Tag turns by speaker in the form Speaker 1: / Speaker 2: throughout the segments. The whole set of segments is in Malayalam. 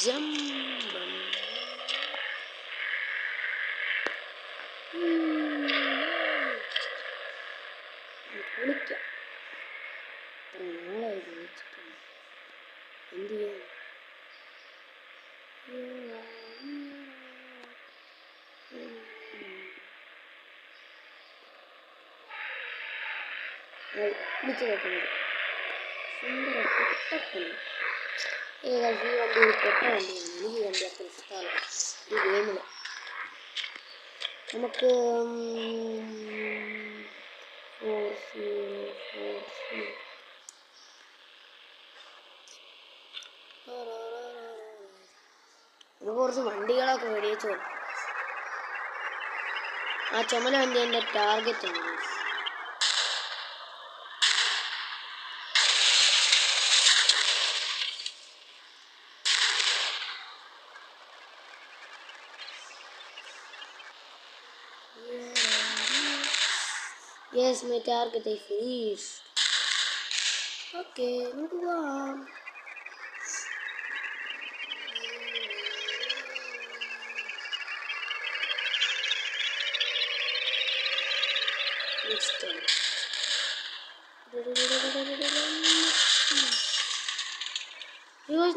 Speaker 1: ജമ്പം വിളിക്കാം. നാളെ വിളിച്ചിട്ടുണ്ട്. എന്ത് ചെയ്യാൻ? വിളിച്ചു നോക്കുന്നത് സുന്ദര പൊട്ടപ്പണി. ഈ വണ്ടി ഒരു പൊട്ട വണ്ടിയാണ്. എനിക്ക് ഈ വണ്ടി അത്ര ഇഷ്ടമല്ല ഈ ഗെയിമിൽ. നമുക്ക് കുറച്ച് വണ്ടികളൊക്കെ മേടിച്ചു. ആ ചുമല വണ്ടി എൻ്റെ ടാർഗറ്റ് ആണ്. Yes, my target is finished. Okay, നമുക്ക് പോവാം.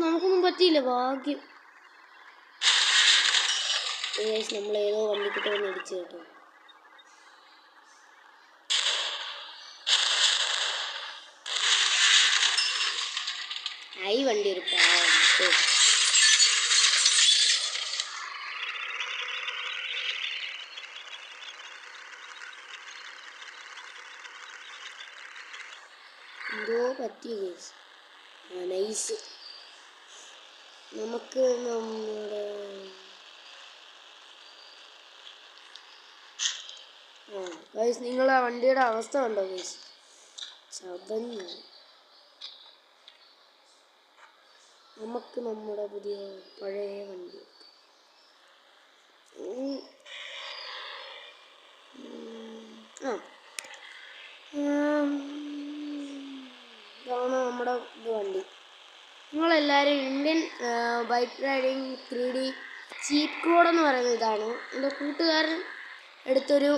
Speaker 1: നമുക്കൊന്നും പറ്റിയില്ല, ഭാഗ്യം. നമ്മൾ ഏതോ വണ്ടിക്കിട്ട് വന്ന് ഇടിച്ചു കേട്ടോ. ഈ വണ്ടി ഒരു പാവം. എന്തോ പറ്റി കേസ്. നൈസ്. നമുക്ക് നമ്മുടെ ഗൈസ് നിങ്ങൾ ആ വണ്ടിയുടെ അവസ്ഥ കണ്ടോ ഗൈസ്? ചതഞ്ഞു. നമുക്ക് നമ്മുടെ പുതിയ പഴയ വണ്ടി ഇതാണ് നമ്മുടെ ഇത് വണ്ടി. നിങ്ങളെല്ലാവരും Indian bike riding 3D cheat code എന്ന് പറയുന്ന ഇതാണ്. എൻ്റെ കൂട്ടുകാരൻ എടുത്തൊരു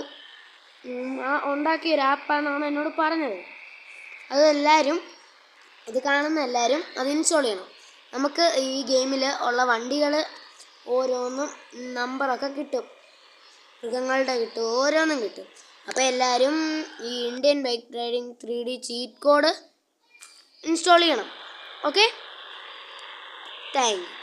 Speaker 1: ഉണ്ടാക്കിയ ഒരു ആപ്പാണെന്നാണ് എന്നോട് പറഞ്ഞത്. അതെല്ലാവരും ഇത് കാണുന്ന എല്ലാവരും അത് ഇൻസ്റ്റാൾ ചെയ്യണം. നമുക്ക് ഈ ഗെയിമിൽ ഉള്ള വണ്ടികൾ ഓരോന്നും നമ്പറൊക്കെ കിട്ടും, മൃഗങ്ങളുടെ കിട്ടും, ഓരോന്നും കിട്ടും. അപ്പോൾ എല്ലാവരും ഈ Indian bike riding 3D cheat code install ചെയ്യണം. Okay, thank U.